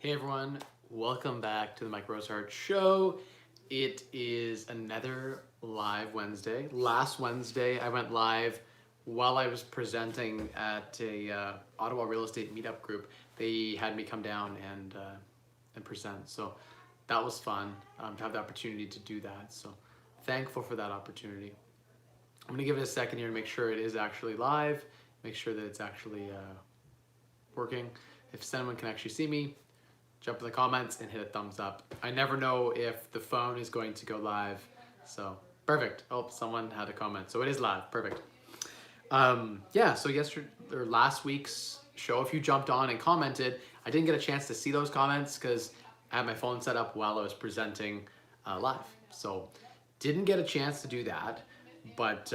Hey everyone, welcome back to the Mike Rosehart Show. It is another live Wednesday. Last Wednesday I went live while I was presenting at a Ottawa real estate meetup group. They had me come down and present, so that was fun to have the opportunity to do that. So thankful for that opportunity. I'm gonna give it a second here to make sure it is actually live, make sure that it's actually working. If anyone can actually see me, jump in the comments and hit a thumbs up. I never know if the phone is going to go live. So perfect. Oh, someone had a comment. So it is live. Perfect. Yeah, so yesterday or last week's show, if you jumped on and commented, I didn't get a chance to see those comments because I had my phone set up while I was presenting live. So didn't get a chance to do that. But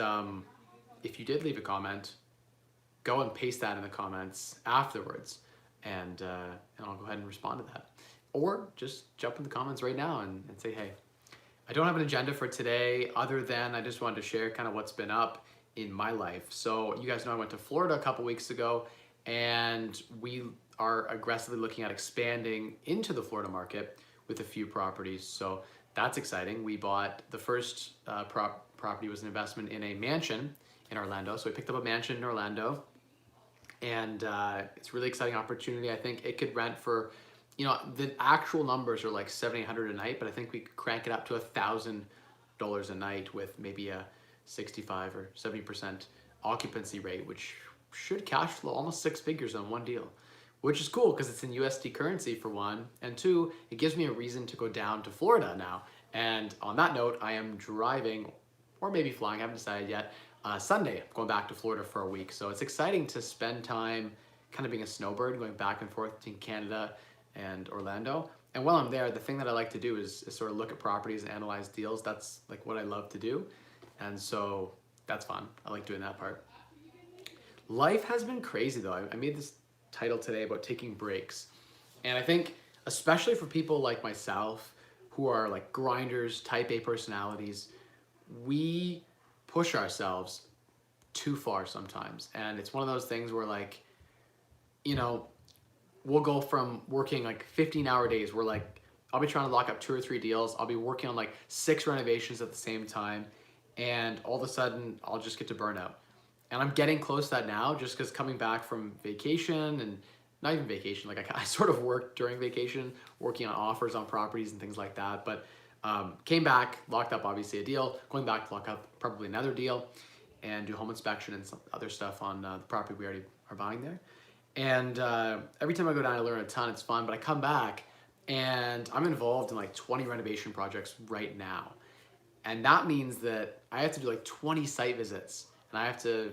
if you did leave a comment, go and paste that in the comments afterwards, and I'll go ahead and respond to that. Or just jump in the comments right now and say, hey. I don't have an agenda for today other than I just wanted to share kind of what's been up in my life. So you guys know I went to Florida a couple weeks ago, and we are aggressively looking at expanding into the Florida market with a few properties. So that's exciting. We bought the first property was an investment in a mansion in Orlando. So we picked up a mansion in Orlando, and it's a really exciting opportunity. I think it could rent for, the actual numbers are like $700-800 a night, but I think we could crank it up to $1,000 a night with maybe a 65 or 70% occupancy rate, which should cash flow almost six figures on one deal, which is cool because it's in USD currency for one, and two, it gives me a reason to go down to Florida now. And on that note, I am driving or maybe flying, I haven't decided yet. Sunday, I'm going back to Florida for a week. So it's exciting to spend time kind of being a snowbird, going back and forth between Canada and Orlando. And while I'm there, the thing that I like to do is sort of look at properties and analyze deals. That's like what I love to do. And so that's fun. I like doing that part. Life has been crazy though. I made this title today about taking breaks. And I think, especially for people like myself who are like grinders, type A personalities, we push ourselves too far sometimes. And it's one of those things where like, we'll go from working like 15-hour days where like I'll be trying to lock up 2 or 3 deals. I'll be working on like 6 renovations at the same time. And all of a sudden I'll just get to burnout. And I'm getting close to that now just because coming back from vacation, and not even vacation, like I sort of worked during vacation, working on offers on properties and things like that. But came back, locked up obviously a deal, going back to lock up probably another deal and do home inspection and some other stuff on the property we already are buying there. And every time I go down, I learn a ton. It's fun, but I come back and I'm involved in like 20 renovation projects right now. And that means that I have to do like 20 site visits, and I have to,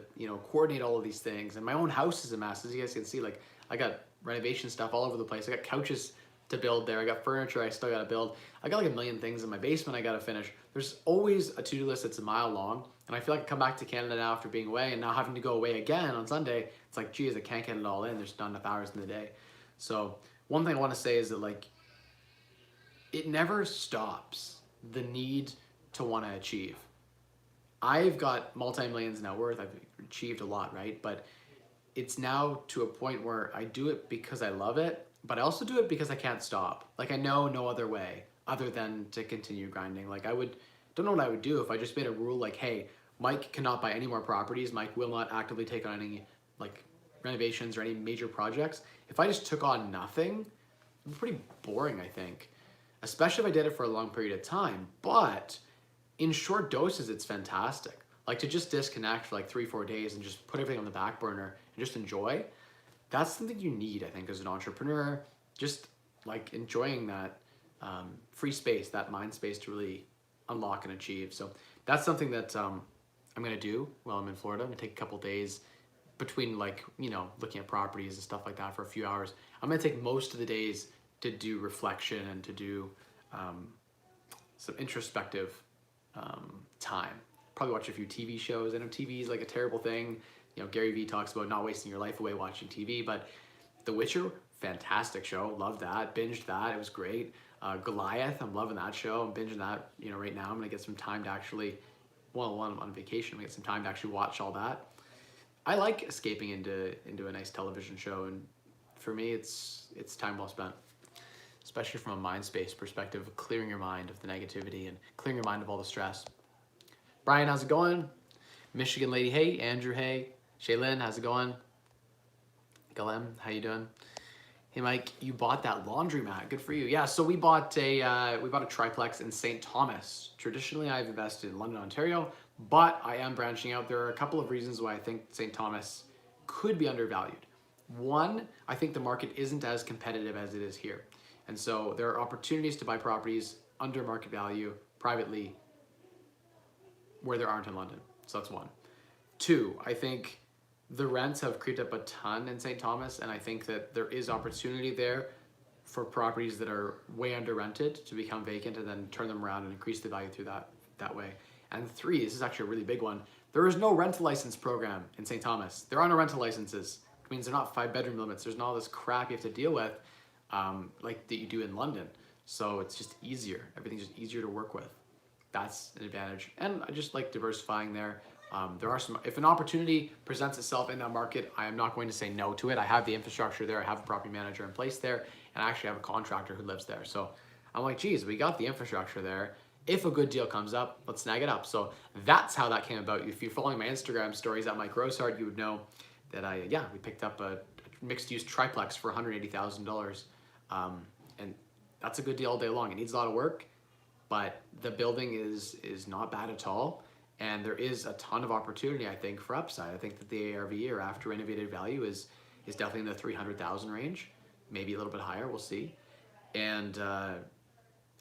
coordinate all of these things. And my own house is a mess, as you guys can see. Like I got renovation stuff all over the place. I got couches to build there. I got furniture I still got to build. I got like a million things in my basement I got to finish. There's always a to-do list that's a mile long. And I feel like I come back to Canada now after being away and now having to go away again on Sunday. It's like, geez, I can't get it all in. There's not enough hours in the day. So one thing I want to say is that like, it never stops the need to want to achieve. I've got multi-millions net worth. I've achieved a lot, right? But it's now to a point where I do it because I love it, but I also do it because I can't stop. Like I know no other way other than to continue grinding. Like don't know what I would do if I just made a rule like, hey, Mike cannot buy any more properties. Mike will not actively take on any like renovations or any major projects. If I just took on nothing, it'd be pretty boring, I think. Especially if I did it for a long period of time. But in short doses, it's fantastic. Like to just disconnect for like 3-4 days and just put everything on the back burner and just enjoy. That's something you need, I think, as an entrepreneur. Just like enjoying that free space, that mind space to really unlock and achieve. So that's something that I'm gonna do while I'm in Florida. I'm gonna take a couple days between like, looking at properties and stuff like that for a few hours. I'm gonna take most of the days to do reflection and to do some introspective time. Probably watch a few TV shows. I know TV is like a terrible thing. Gary Vee talks about not wasting your life away watching TV, but The Witcher, fantastic show. Loved that. Binged that. It was great. Goliath, I'm loving that show. I'm binging that, right now. I'm gonna get some time to actually, well, I'm on vacation. I'm gonna get some time to actually watch all that. I like escaping into a nice television show, and for me, it's time well spent. especially from a mind space perspective, clearing your mind of the negativity and clearing your mind of all the stress. Brian, how's it going? Michigan Lady, hey. Andrew, hey. Shaylin, how's it going? Galem, how you doing? Hey Mike, you bought that laundromat. Good for you. Yeah, so we bought a triplex in St. Thomas. Traditionally, I've invested in London, Ontario, but I am branching out. There are a couple of reasons why I think St. Thomas could be undervalued. One, I think the market isn't as competitive as it is here. And so there are opportunities to buy properties under market value privately where there aren't in London. So that's one. Two, I think the rents have creeped up a ton in St. Thomas, and I think that there is opportunity there for properties that are way under rented to become vacant and then turn them around and increase the value through that way. And three, this is actually a really big one. There is no rental license program in St. Thomas. There are no rental licenses. It means they're not 5-bedroom limits. There's not all this crap you have to deal with like that you do in London. So it's just easier. Everything's just easier to work with. That's an advantage. And I just like diversifying there. There are some, if an opportunity presents itself in that market, I am not going to say no to it. I have the infrastructure there. I have a property manager in place there, and I actually have a contractor who lives there. So I'm like, geez, we got the infrastructure there. If a good deal comes up, let's snag it up. So that's how that came about. If you're following my Instagram stories at Mike Rosehart, you would know that we picked up a mixed-use triplex for $180,000. And that's a good deal all day long. It needs a lot of work, but the building is not bad at all. And there is a ton of opportunity, I think, for upside. I think that the ARV, or after renovated value, is definitely in the 300,000 range, maybe a little bit higher, we'll see. And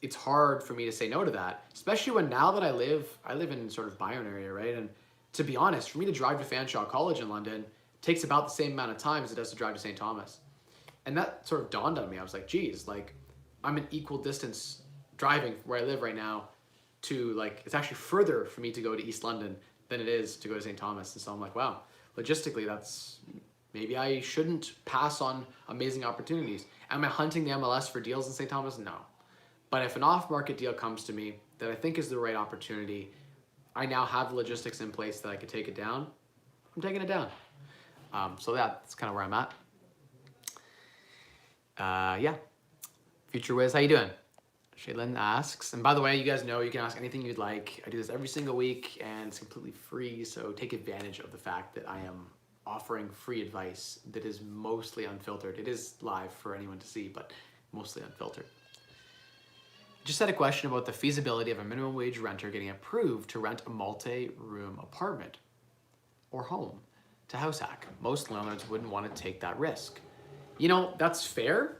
it's hard for me to say no to that, especially when now that I live in sort of Byron area, right? And to be honest, for me to drive to Fanshawe College in London takes about the same amount of time as it does to drive to St. Thomas. And that sort of dawned on me. I was like, geez, like I'm an equal distance driving where I live right now to, like, it's actually further for me to go to East London than it is to go to St. Thomas. And so I'm like, wow, logistically, maybe I shouldn't pass on amazing opportunities. Am I hunting the MLS for deals in St. Thomas? No. But if an off-market deal comes to me that I think is the right opportunity, I now have the logistics in place that I could take it down. I'm taking it down. So that's kind of where I'm at. Yeah. Future Wiz, how you doing? Shaylin asks, and by the way, you guys know you can ask anything you'd like. I do this every single week, and it's completely free, so take advantage of the fact that I am offering free advice that is mostly unfiltered. It is live for anyone to see, but mostly unfiltered. Just had a question about the feasibility of a minimum wage renter getting approved to rent a multi-room apartment or home to house hack. Most landlords wouldn't want to take that risk. You know, that's fair.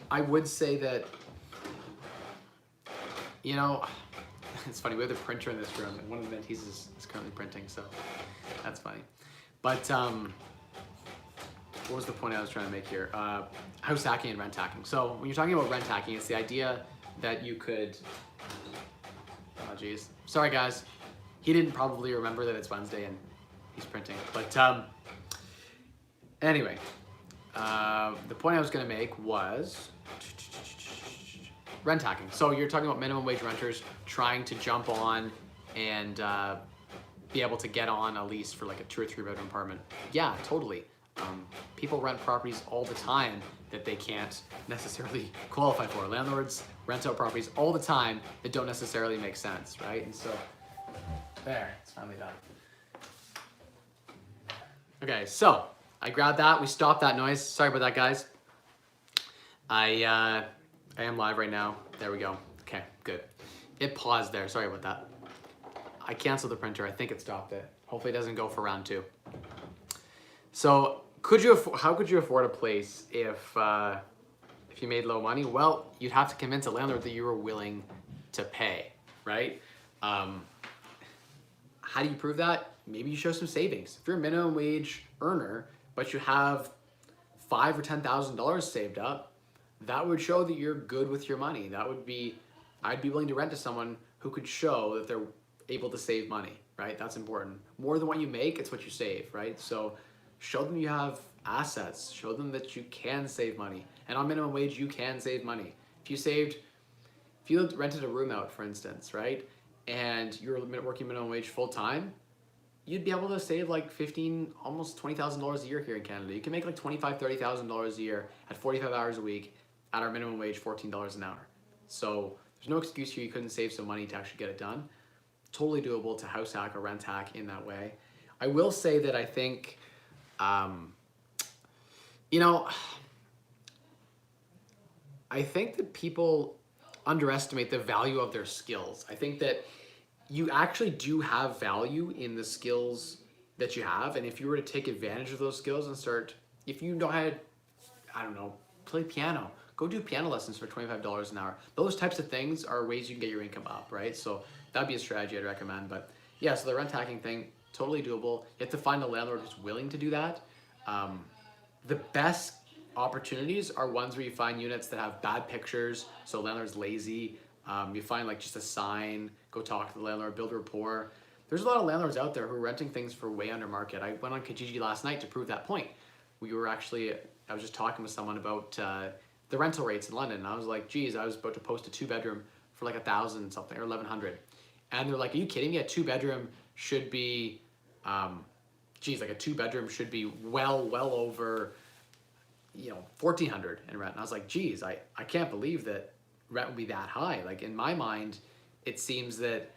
I would say that, you know, it's funny, we have the printer in this room, and one of the mentees is currently printing, so that's funny. But what was the point I was trying to make here? House hacking and rent hacking. So when you're talking about rent hacking, it's the idea that you could, oh geez, sorry guys. He didn't probably remember that it's Wednesday and he's printing. But anyway, the point I was gonna make was rent hacking. So you're talking about minimum wage renters trying to jump on and be able to get on a lease for like a 2 or 3 bedroom apartment. Yeah, totally. People rent properties all the time that they can't necessarily qualify for. Landlords rent out properties all the time that don't necessarily make sense, right? And so, there, it's finally done. Okay, so I grabbed that. We stopped that noise. Sorry about that, guys. I am live right now. There we go. Okay, good. It paused there. Sorry about that. I canceled the printer. I think it stopped it. Hopefully it doesn't go for round 2. So how could you afford a place if you made low money? Well, you'd have to convince a landlord that you were willing to pay, right? How do you prove that? Maybe you show some savings. If you're a minimum wage earner, but you have $5,000 or $10,000 saved up, that would show that you're good with your money. I'd be willing to rent to someone who could show that they're able to save money, right? That's important. More than what you make, it's what you save, right? So show them you have assets. Show them that you can save money. And on minimum wage, you can save money. If you rented a room out, for instance, right? And you're working minimum wage full time, you'd be able to save like $15,000, almost $20,000 a year here in Canada. You can make like $25,000, $30,000 a year at 45 hours a week at our minimum wage, $14 an hour. So there's no excuse here you couldn't save some money to actually get it done. Totally doable to house hack or rent hack in that way. I will say that I think, you know, I think that people underestimate the value of their skills. I think that you actually do have value in the skills that you have. And if you were to take advantage of those skills and start, if you know how to, I don't know, play piano, go do piano lessons for $25 an hour. Those types of things are ways you can get your income up, right? So that'd be a strategy I'd recommend. But yeah, so the rent hacking thing, totally doable. You have to find a landlord who's willing to do that. The best opportunities are ones where you find units that have bad pictures, so landlord's lazy. You find like just a sign, go talk to the landlord, build rapport. There's a lot of landlords out there who are renting things for way under market. I went on Kijiji last night to prove that point. I was just talking with someone about the rental rates in London, and I was like, geez, I was about to post a 2-bedroom for like 1,000 something or 1,100. And they're like, are you kidding me? A 2-bedroom should be, like a 2-bedroom should be well over, 1,400 in rent. And I was like, geez, I can't believe that rent would be that high. Like in my mind, it seems that,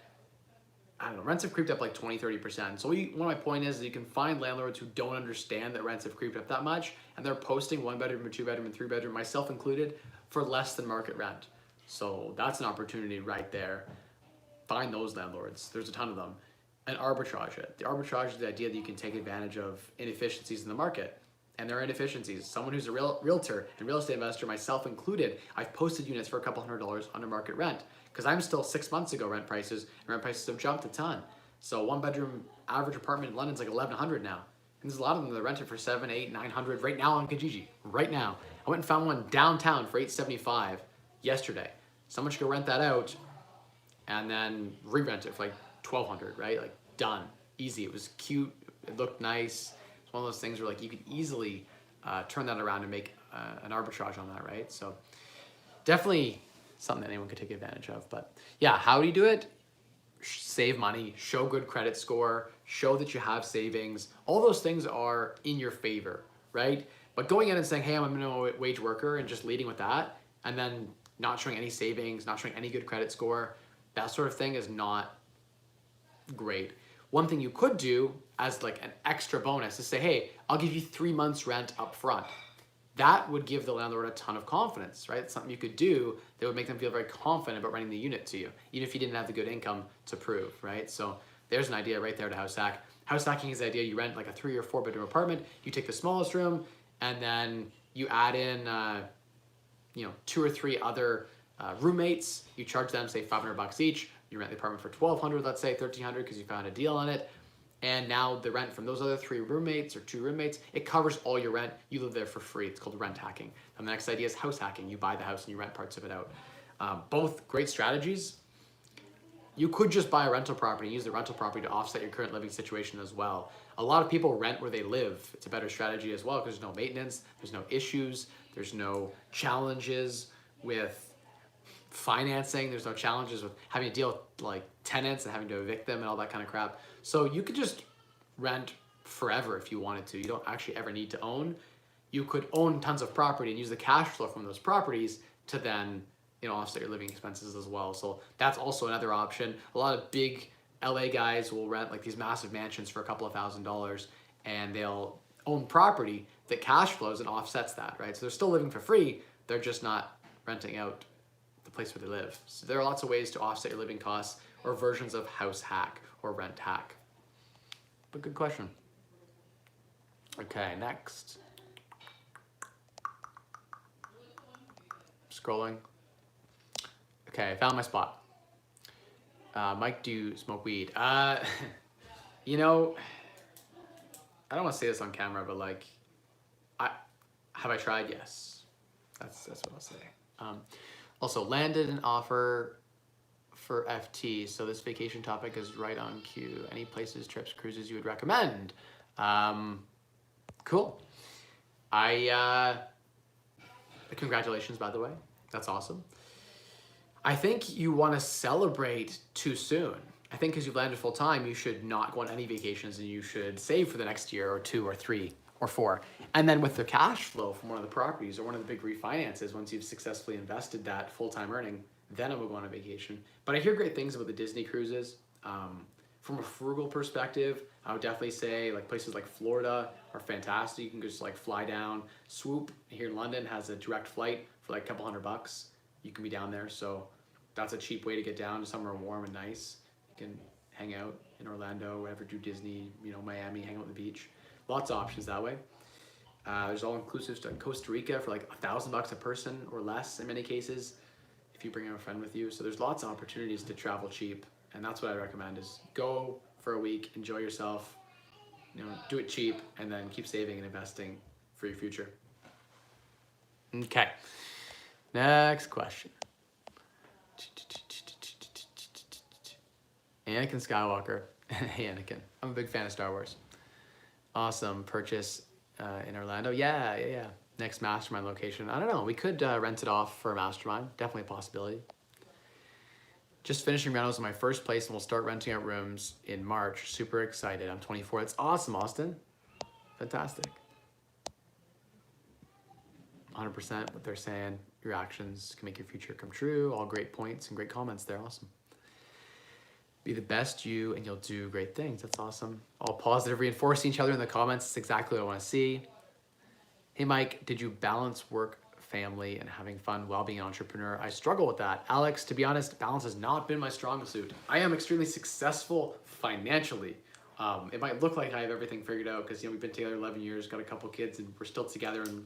I don't know, rents have creeped up like 20-30%. So one of my point is that you can find landlords who don't understand that rents have creeped up that much, and they're posting 1-bedroom or 2-bedroom and 3-bedroom, myself included, for less than market rent. So that's an opportunity right there. Find those landlords. There's a ton of them. And arbitrage it. The arbitrage is the idea that you can take advantage of inefficiencies in the market. And there are inefficiencies. Someone who's a realtor and real estate investor, myself included, I've posted units for a couple $100 under market rent because I'm still 6 months ago rent prices, and rent prices have jumped a ton. So 1-bedroom average apartment in London's like 1,100 now. And there's a lot of them that are rented for 700, 800, 900 right now on Kijiji. Right now. I went and found one downtown for $875 yesterday. Someone should go rent that out and then re-rent it for like 1,200, right? Like done. Easy. It was cute. It looked nice. It's one of those things where like you could easily turn that around and make an arbitrage on that, right? So definitely something that anyone could take advantage of. But yeah, how do you do it? Save money, show good credit score, show that you have savings. All those things are in your favor, right? But going in and saying, hey, I'm a minimum wage worker, and just leading with that, and then not showing any savings, not showing any good credit score, that sort of thing is not great. One thing you could do as like an extra bonus is say, hey, I'll give you 3 months rent up front. That would give the landlord a ton of confidence, right? It's something you could do that would make them feel very confident about renting the unit to you, even if you didn't have the good income to prove, right? So there's an idea right there to house hack. House hacking is the idea you rent like a 3 or 4-bedroom apartment, you take the smallest room, and then you add in 2 or 3 other roommates. You charge them, say, $500 each. You rent the apartment for $1,200, let's say $1,300 because you found a deal on it. And now the rent from those other 3 roommates or 2 roommates, it covers all your rent. You live there for free. It's called rent hacking. And the next idea is house hacking. You buy the house and you rent parts of it out. Both great strategies. You could just buy a rental property and use the rental property to offset your current living situation as well. A lot of people rent where they live. It's a better strategy as well because there's no maintenance, there's no issues, there's no challenges with financing, there's no challenges with having to deal with like tenants and having to evict them and all that kind of crap. So you could just rent forever if you wanted to. You don't actually ever need to own. You could own tons of property and use the cash flow from those properties to then offset your living expenses as well. So that's also another option. A lot of big LA guys will rent like these massive mansions for a couple of $1,000s, and they'll own property that cash flows and offsets that, right? So they're still living for free. They're just not renting out the place where they live. So there are lots of ways to offset your living costs or versions of house hack or rent hack. But good question. Okay, next. Scrolling. Okay, I found my spot. Mike, do you smoke weed? I don't want to say this on camera, but like, have I tried? Yes. That's what I'll say. Also, landed an offer for FT, so this vacation topic is right on cue. Any places, trips, cruises you would recommend? Cool. Congratulations, by the way. That's awesome. I think you want to celebrate too soon. I think because you've landed full time, you should not go on any vacations and you should save for the next year or 2 or 3 or 4. And then with the cash flow from one of the properties or one of the big refinances, once you've successfully invested that full-time earning, then I will go on a vacation. But I hear great things about the Disney cruises. From a frugal perspective, I would definitely say like places like Florida are fantastic. You can just like fly down. Swoop here in London has a direct flight for like a couple $100. You can be down there, so that's a cheap way to get down to somewhere warm and nice. You can hang out in Orlando, whatever, do Disney, Miami, hang out on the beach. Lots of options that way. There's all inclusive to Costa Rica for like $1,000 a person or less in many cases if you bring a friend with you. So there's lots of opportunities to travel cheap, and that's what I recommend is go for a week, enjoy yourself, do it cheap, and then keep saving and investing for your future. Okay, next question. Anakin Skywalker. Hey Anakin, I'm a big fan of Star Wars. Awesome purchase in Orlando. Yeah. Next mastermind location. I don't know. We could rent it off for a mastermind. Definitely a possibility. Just finishing rentals in my first place and we'll start renting out rooms in March. Super excited. I'm 24. That's awesome, Austin. Fantastic. 100% what they're saying. Your actions can make your future come true. All great points and great comments there. Awesome. Be the best you and you'll do great things. That's awesome. All positive, reinforcing each other in the comments. It's exactly what I want to see. Hey Mike, did you balance work, family, and having fun while being an entrepreneur? I struggle with that. Alex, to be honest, balance has not been my strongest suit. I am extremely successful financially. It might look like I have everything figured out because we've been together 11 years, got a couple kids, and we're still together, and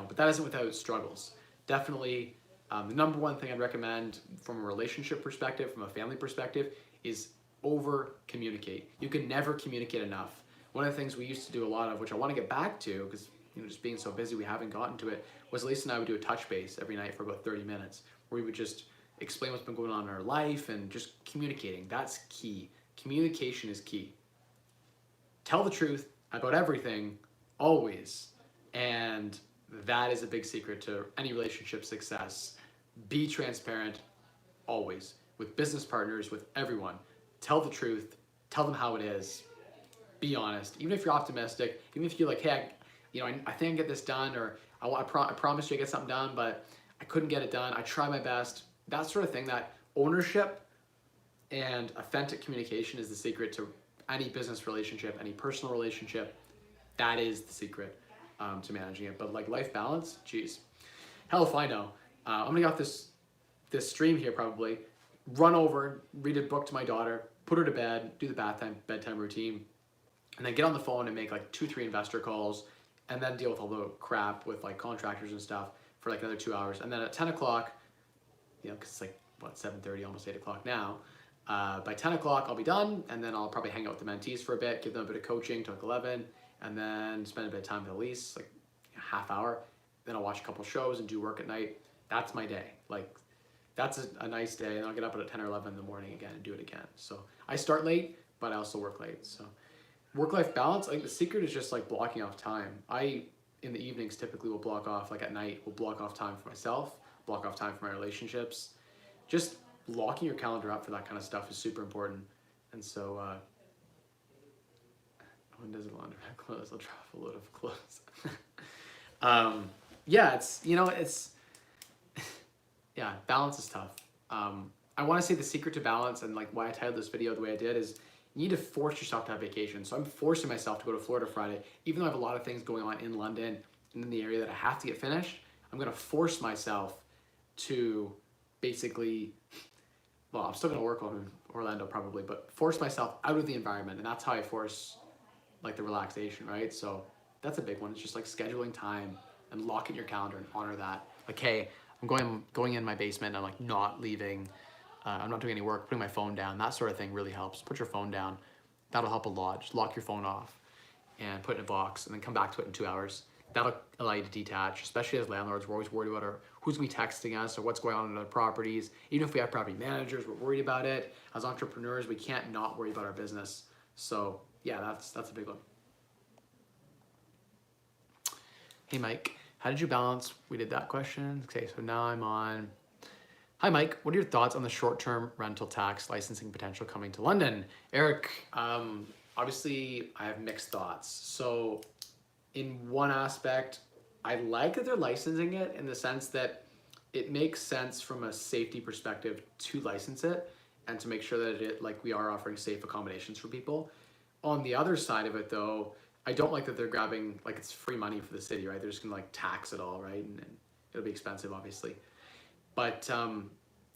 but that isn't without struggles. Definitely, the number one thing I'd recommend from a relationship perspective, from a family perspective, is over communicate. You can never communicate enough. One of the things we used to do a lot of, which I want to get back to, because just being so busy we haven't gotten to it, was Lisa and I would do a touch base every night for about 30 minutes, where we would just explain what's been going on in our life and just communicating. That's key. Communication is key. Tell the truth about everything, always. And that is a big secret to any relationship success. Be transparent, always. With business partners, with everyone. Tell the truth, tell them how it is, be honest. Even if you're optimistic, even if you're like, hey, I think I can get this done, or I promised you I get something done, but I couldn't get it done. I try my best. That sort of thing, that ownership and authentic communication is the secret to any business relationship, any personal relationship. That is the secret to managing it. But like life balance, geez. Hell if I know. I'm gonna get off this stream here probably, run over, read a book to my daughter, put her to bed, do the bedtime routine, and then get on the phone and make like 2-3 investor calls, and then deal with all the crap with like contractors and stuff for like another 2 hours. And then at 10 o'clock, because it's like, 7:30, almost 8 o'clock now. By 10 o'clock, I'll be done, and then I'll probably hang out with the mentees for a bit, give them a bit of coaching till like 11, and then spend a bit of time with Elise, like a half hour. Then I'll watch a couple shows and do work at night. That's my day. Like, that's a nice day, and I'll get up at 10 or 11 in the morning again and do it again. So I start late, but I also work late. So work-life balance, I think the secret is just like blocking off time. I, in the evenings, typically will block off, like at night, will block off time for myself, block off time for my relationships. Just locking your calendar up for that kind of stuff is super important. And so, when does it laundry clothes? I'll drop a load of clothes. Balance is tough. I want to say the secret to balance, and like why I titled this video the way I did, is you need to force yourself to have vacation. So I'm forcing myself to go to Florida Friday, even though I have a lot of things going on in London and in the area that I have to get finished. I'm going to force myself to basically, well, I'm still going to work on Orlando probably, but force myself out of the environment. And that's how I force like the relaxation, right? So that's a big one. It's just like scheduling time and locking your calendar and honor that. Like, hey, I'm going in my basement. I'm like not leaving. I'm not doing any work, putting my phone down. That sort of thing really helps. Put your phone down. That'll help a lot. Just lock your phone off and put it in a box and then come back to it in 2 hours. That'll allow you to detach, especially as landlords. We're always worried about who's going to be texting us or what's going on in other properties. Even if we have property managers, we're worried about it. As entrepreneurs, we can't not worry about our business. So yeah, that's a big one. Hey Mike, how did you balance? We did that question. Okay, so now I'm on. Hi Mike, what are your thoughts on the short-term rental tax licensing potential coming to London? Eric, obviously I have mixed thoughts. So in one aspect, I like that they're licensing it in the sense that it makes sense from a safety perspective to license it and to make sure that like we are offering safe accommodations for people. On the other side of it though, I don't like that they're grabbing, like it's free money for the city, right? They're just gonna like tax it all, right? And it'll be expensive, obviously. But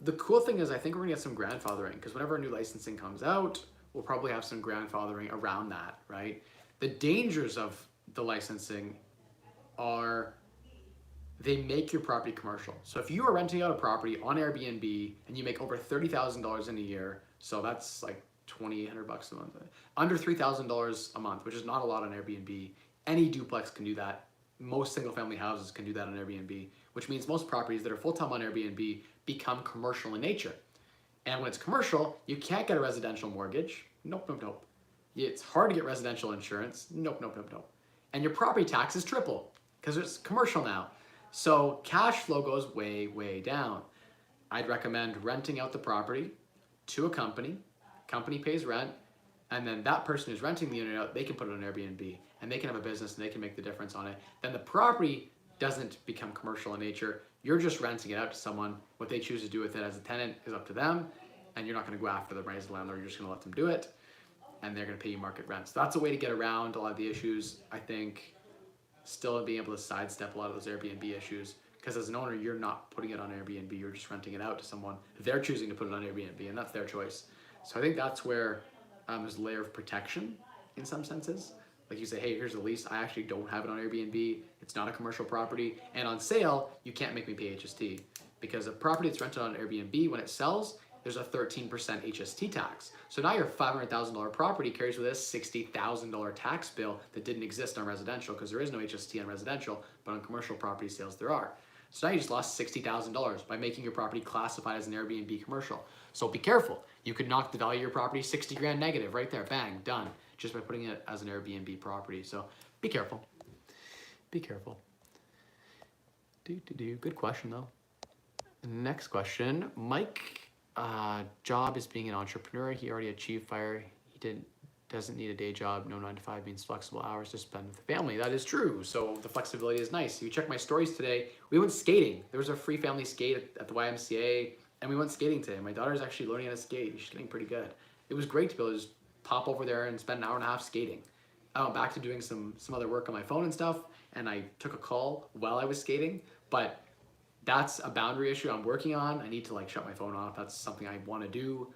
the cool thing is I think we're gonna get some grandfathering because whenever a new licensing comes out, we'll probably have some grandfathering around that, right? The dangers of the licensing are they make your property commercial. So if you are renting out a property on Airbnb and you make over $30,000 in a year, so that's like $2,800 a month, under $3,000 a month, which is not a lot on Airbnb. Any duplex can do that. Most single family houses can do that on Airbnb, which means most properties that are full-time on Airbnb become commercial in nature. And when it's commercial, you can't get a residential mortgage. Nope, nope, nope. It's hard to get residential insurance. Nope, nope, nope, nope. And your property taxes triple because it's commercial now. So cash flow goes way, way down. I'd recommend renting out the property to a company. Company pays rent, and then that person who's renting the unit out, they can put it on Airbnb, and they can have a business, and they can make the difference on it. Then the property doesn't become commercial in nature. You're just renting it out to someone. What they choose to do with it as a tenant is up to them, and you're not going to go after them as a landlord. You're just going to let them do it, and they're going to pay you market rent. So that's a way to get around a lot of the issues, I think, still being able to sidestep a lot of those Airbnb issues. Because as an owner, you're not putting it on Airbnb, you're just renting it out to someone. They're choosing to put it on Airbnb, and that's their choice. So I think that's where there's a layer of protection in some senses. Like you say, hey, here's the lease. I actually don't have it on Airbnb. It's not a commercial property. And on sale, you can't make me pay HST. Because a property that's rented on Airbnb, when it sells, there's a 13% HST tax. So now your $500,000 property carries with it a $60,000 tax bill that didn't exist on residential because there is no HST on residential, but on commercial property sales there are. So now you just lost $60,000 by making your property classified as an Airbnb commercial. So be careful. You could knock the value of your property 60 grand negative right there, bang, done, just by putting it as an Airbnb property. So be careful. Be careful. Good question though. Next question, Mike. Job is being an entrepreneur. He already achieved FIRE. He doesn't need a day job. No 9 to 5 means flexible hours to spend with the family. That is true. So the flexibility is nice. If you check my stories today, we went skating. There was a free family skate at the YMCA, and we went skating today. My daughter's actually learning how to skate. She's getting pretty good. It was great to be able to just pop over there and spend an hour and a half skating. I went back to doing some other work on my phone and stuff, and I took a call while I was skating, but that's a boundary issue I'm working on. I need to like shut my phone off. That's something I want to do.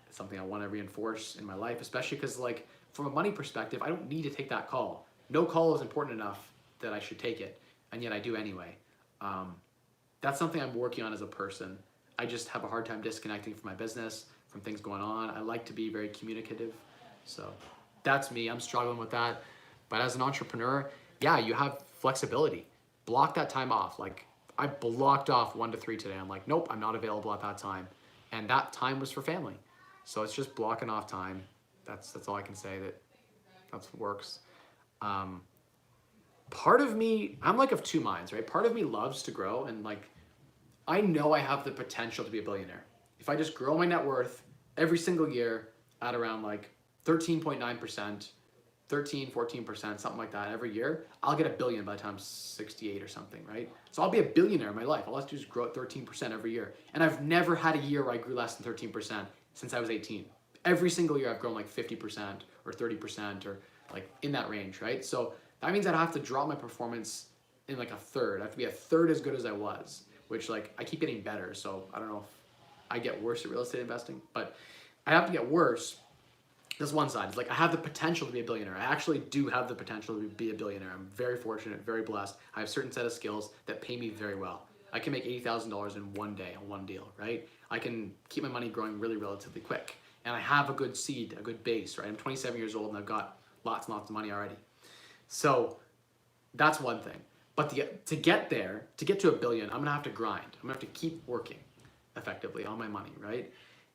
It's something I want to reinforce in my life, especially because like from a money perspective, I don't need to take that call. No call is important enough that I should take it, and yet I do anyway. That's something I'm working on as a person. I just have a hard time disconnecting from my business, from things going on. I like to be very communicative. So that's me. I'm struggling with that. But as an entrepreneur, yeah, you have flexibility. Block that time off. Like I blocked off 1 to 3 today. I'm like, nope, I'm not available at that time. And that time was for family. So it's just blocking off time. That's all I can say. That's what works. Part of me, I'm like of two minds, right? Part of me loves to grow, and like, I know I have the potential to be a billionaire. If I just grow my net worth every single year at around like 13.9%, 13, 14%, something like that every year, I'll get $1 billion by the time I'm 68 or something, right? So I'll be a billionaire in my life. All I have to do is grow at 13% every year. And I've never had a year where I grew less than 13% since I was 18. Every single year I've grown like 50% or 30% or like in that range, right? So that means I'd have to drop my performance in like a third. I have to be a third as good as I was, which like I keep getting better. So I don't know if I get worse at real estate investing, but I have to get worse. That's one side. It's like I have the potential to be a billionaire. I actually do have the potential to be a billionaire. I'm very fortunate, very blessed. I have a certain set of skills that pay me very well. I can make $80,000 in one day on one deal, right? I can keep my money growing really relatively quick. And I have a good seed, a good base, right? I'm 27 years old and I've got lots and lots of money already. So that's one thing. But to get there, to get to $1 billion, I'm gonna have to grind. I'm gonna have to keep working effectively on my money, right?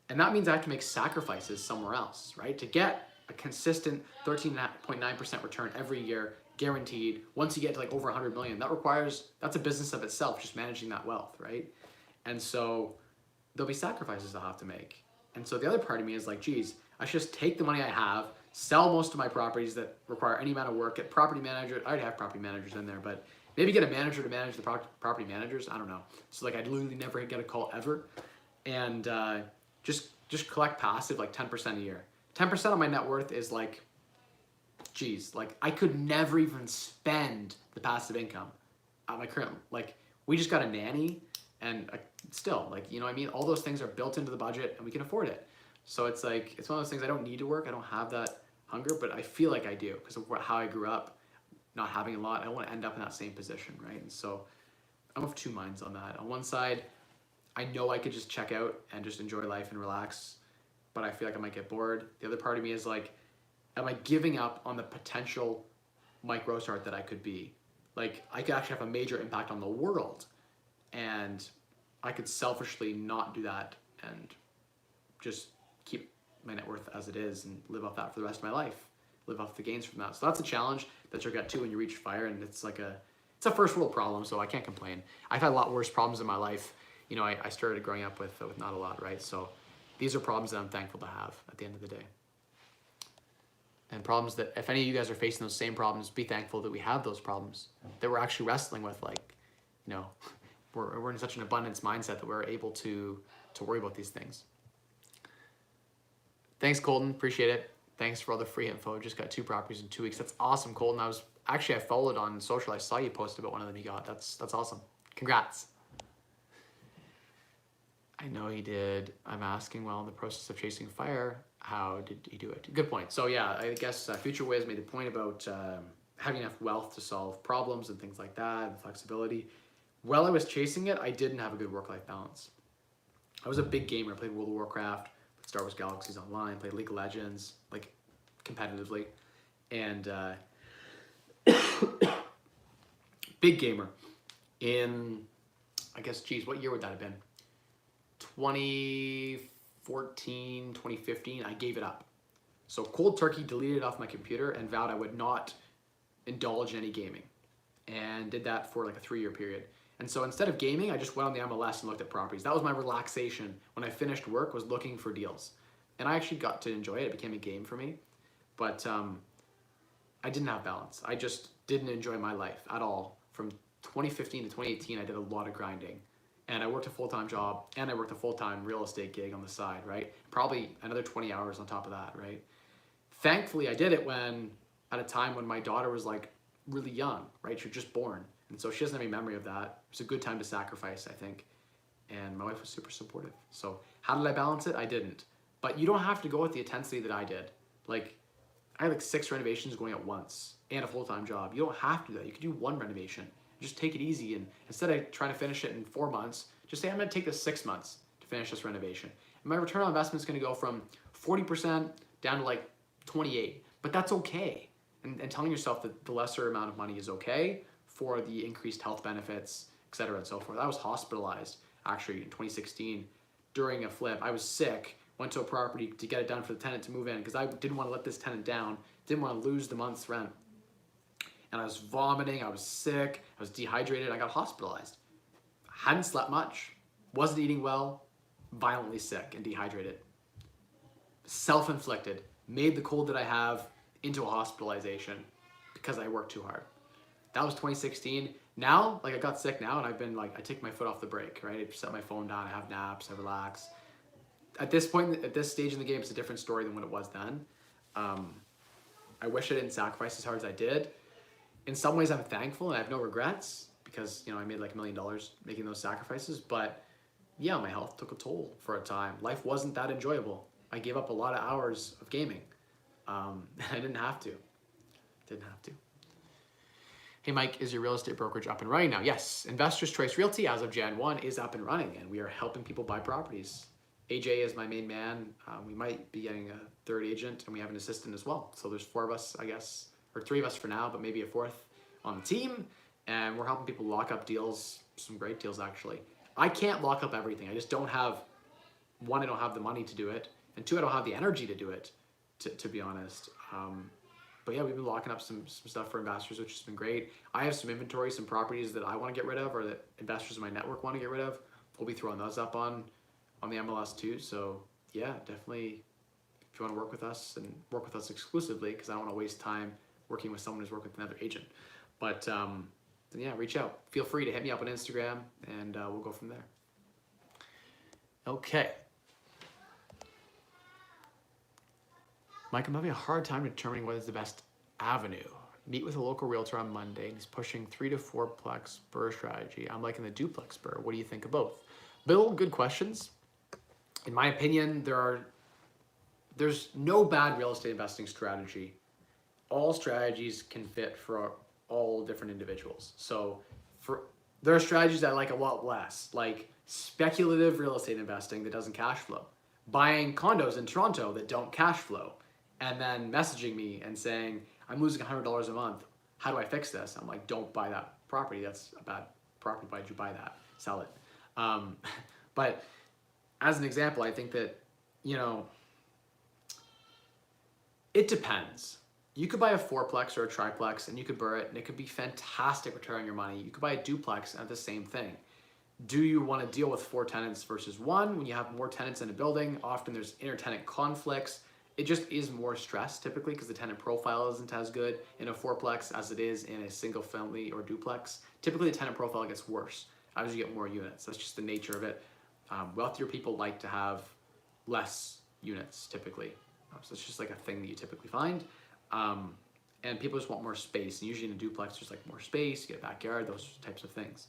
And that means I have to make sacrifices somewhere else, right? To get a consistent 13.9% return every year, guaranteed, once you get to like over 100 million, that's a business of itself, just managing that wealth, right? And so there'll be sacrifices I'll have to make. And so the other part of me is like, geez, I should just take the money I have, sell most of my properties that require any amount of work, get property managers. I'd have property managers in there, but maybe get a manager to manage the property managers. I don't know. So like I'd literally never get a call ever, and just collect passive like 10% a year. 10% of my net worth is like, geez, like I could never even spend the passive income at my current, like we just got a nanny and still like, you know what I mean? All those things are built into the budget and we can afford it. So it's like, it's one of those things I don't need to work. I don't have that hunger, but I feel like I do because of how I grew up, not having a lot. I don't want to end up in that same position, right? And so I'm of two minds on that. On one side, I know I could just check out and just enjoy life and relax, but I feel like I might get bored. The other part of me is like, am I giving up on the potential Mike Rosehart that I could be? Like, I could actually have a major impact on the world, and I could selfishly not do that and just keep my net worth as it is and live off that for the rest of my life, live off the gains from that. So that's a challenge that you'll get to when you reach FIRE, and it's like it's a first world problem, so I can't complain. I've had a lot worse problems in my life. You know, I started growing up with not a lot, right? So these are problems that I'm thankful to have at the end of the day. And problems that, if any of you guys are facing those same problems, be thankful that we have those problems, that we're actually wrestling with. Like, you know, we're in such an abundance mindset that we're able to worry about these things. Thanks, Colton. Appreciate it. Thanks for all the free info. Just got 2 properties in 2 weeks. That's awesome, Colton. I followed on social. I saw you post about one of them you got. That's awesome. Congrats. I know he did. I'm asking, well, in the process of chasing FIRE, how did he do it? Good point. So yeah, I guess Future Wiz made the point about having enough wealth to solve problems and things like that, and flexibility. While I was chasing it, I didn't have a good work-life balance. I was a big gamer. I played World of Warcraft, played Star Wars Galaxies Online, played League of Legends, like competitively, and big gamer. In, I guess, geez, what year would that have been? 2014, 2015, I gave it up. So cold turkey, deleted it off my computer and vowed I would not indulge in any gaming, and did that for like a 3-year period. And so instead of gaming, I just went on the MLS and looked at properties. That was my relaxation when I finished work, was looking for deals. And I actually got to enjoy it. It became a game for me. But I didn't have balance. I just didn't enjoy my life at all. From 2015 to 2018, I did a lot of grinding. And I worked a full-time job, and I worked a full-time real estate gig on the side, right? Probably another 20 hours on top of that, right? Thankfully, I did it at a time when my daughter was like really young, right? She was just born. And so she doesn't have any memory of that. It was a good time to sacrifice, I think. And my wife was super supportive. So how did I balance it? I didn't. But you don't have to go with the intensity that I did. Like, I had like 6 renovations going at once and a full-time job. You don't have to do that. You can do 1 renovation. Just take it easy, and instead of trying to finish it in 4 months, just say I'm gonna take this 6 months to finish this renovation. And my return on investment is gonna go from 40% down to like 28, but that's okay. And telling yourself that the lesser amount of money is okay for the increased health benefits, et cetera, and so forth. I was hospitalized actually in 2016 during a flip. I was sick, went to a property to get it done for the tenant to move in because I didn't want to let this tenant down, didn't want to lose the month's rent. And I was vomiting, I was sick, I was dehydrated, I got hospitalized. Hadn't slept much, wasn't eating well, violently sick and dehydrated. Self-inflicted, made the cold that I have into a hospitalization because I worked too hard. That was 2016. Now, like I got sick now and I've been like, I take my foot off the brake, right? I set my phone down, I have naps, I relax. At this point, at this stage in the game, it's a different story than what it was then. I wish I didn't sacrifice as hard as I did. In some ways, I'm thankful and I have no regrets because, you know, I made like $1 million making those sacrifices. But yeah, my health took a toll for a time. Life wasn't that enjoyable. I gave up a lot of hours of gaming. I didn't have to. Hey, Mike, is your real estate brokerage up and running now? Yes, Investors Choice Realty as of Jan 1 is up and running, and we are helping people buy properties. AJ is my main man. We might be getting a 3rd agent, and we have an assistant as well. So there's 4 of us, I guess, or 3 of us for now, but maybe a 4th on the team. And we're helping people lock up deals, some great deals actually. I can't lock up everything. I just don't have, 1, I don't have the money to do it, and 2, I don't have the energy to do it, to be honest. But yeah, we've been locking up some stuff for investors, which has been great. I have some inventory, some properties that I want to get rid of or that investors in my network want to get rid of. We'll be throwing those up on the MLS too. So yeah, definitely if you want to work with us and work with us exclusively, because I don't want to waste time working with someone who's working with another agent. But then yeah, reach out. Feel free to hit me up on Instagram, and we'll go from there. Okay. Mike, I'm having a hard time determining what is the best avenue. Meet with a local realtor on Monday, and he's pushing 3 to 4plex BRRRR strategy. I'm liking the duplex BRRRR. What do you think of both? Bill, good questions. In my opinion, there's no bad real estate investing strategy. All strategies can fit for all different individuals. So there are strategies I like a lot less, like speculative real estate investing that doesn't cash flow, buying condos in Toronto that don't cash flow, and then messaging me and saying, I'm losing $100 a month. How do I fix this? I'm like, don't buy that property. That's a bad property. Why did you buy that? Sell it. But as an example, I think that, it depends. You could buy a 4plex or a triplex and you could BRRRR it, and it could be fantastic return on your money. You could buy a duplex and the same thing. Do you want to deal with 4 tenants versus 1? When you have more tenants in a building, often there's inter-tenant conflicts. It just is more stress typically because the tenant profile isn't as good in a 4plex as it is in a single family or duplex. Typically the tenant profile gets worse as you get more units. That's just the nature of it. Wealthier people like to have less units typically. So it's just like a thing that you typically find. And people just want more space. And usually in a duplex, there's like more space, you get a backyard, those types of things.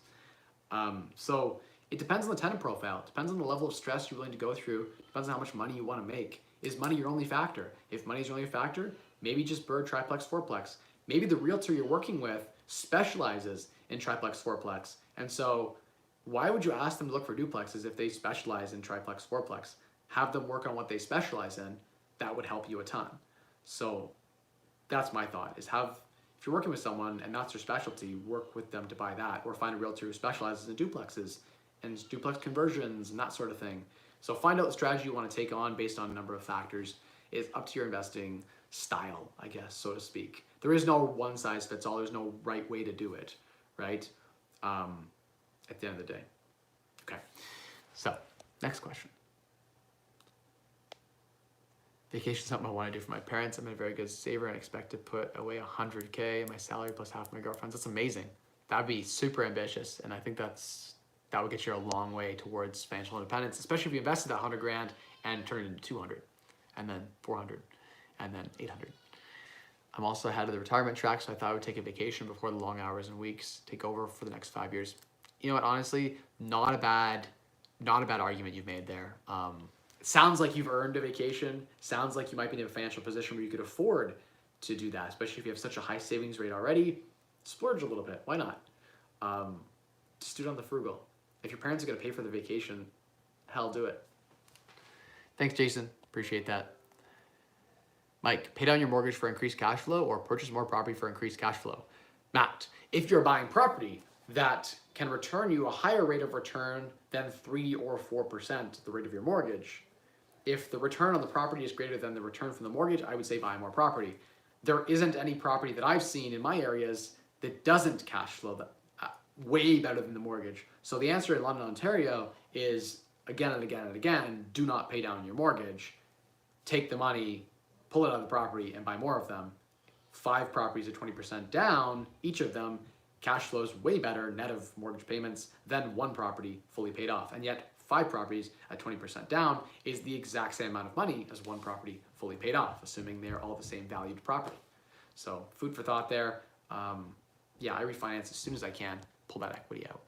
So it depends on the tenant profile. It depends on the level of stress you're willing to go through. It depends on how much money you want to make. Is money your only factor? If money is your only factor, maybe just BRRRR, triplex, 4plex. Maybe the realtor you're working with specializes in triplex, 4plex. And so why would you ask them to look for duplexes if they specialize in triplex, 4plex? Have them work on what they specialize in. That would help you a ton. So that's my thought, is if you're working with someone and that's their specialty, work with them to buy that, or find a realtor who specializes in duplexes and duplex conversions and that sort of thing. So find out the strategy you want to take on based on a number of factors. It's up to your investing style, I guess, so to speak. There is no one size fits all. There's no right way to do it, right? At the end of the day. Okay, so next question. Vacation is something I want to do for my parents. I'm a very good saver and expect to put away $100K in my salary plus half my girlfriend's. That's amazing. That'd be super ambitious, and I think that would get you a long way towards financial independence, especially if you invested that 100 grand and turned it into 200, and then 400, and then 800. I'm also ahead of the retirement track, so I thought I would take a vacation before the long hours and weeks take over for the next 5 years. You know what? Honestly, not a bad argument you've made there. It sounds like you've earned a vacation. Sounds like you might be in a financial position where you could afford to do that, especially if you have such a high savings rate already. Splurge a little bit. Why not? Just do it on the frugal. If your parents are going to pay for the vacation, hell, do it. Thanks, Jason. Appreciate that. Mike, pay down your mortgage for increased cash flow or purchase more property for increased cash flow? Matt, if you're buying property that can return you a higher rate of return than 3 or 4%, the rate of your mortgage, if the return on the property is greater than the return from the mortgage, I would say buy more property. There isn't any property that I've seen in my areas that doesn't cash flow that way better than the mortgage. So the answer in London, Ontario is again and again and again, do not pay down your mortgage. Take the money, pull it out of the property and buy more of them. 5 properties at 20% down, each of them cash flows way better net of mortgage payments than 1 property fully paid off. And yet 5 properties at 20% down is the exact same amount of money as 1 property fully paid off, assuming they're all the same valued property. So food for thought there. Yeah, I refinance as soon as I can, pull that equity out.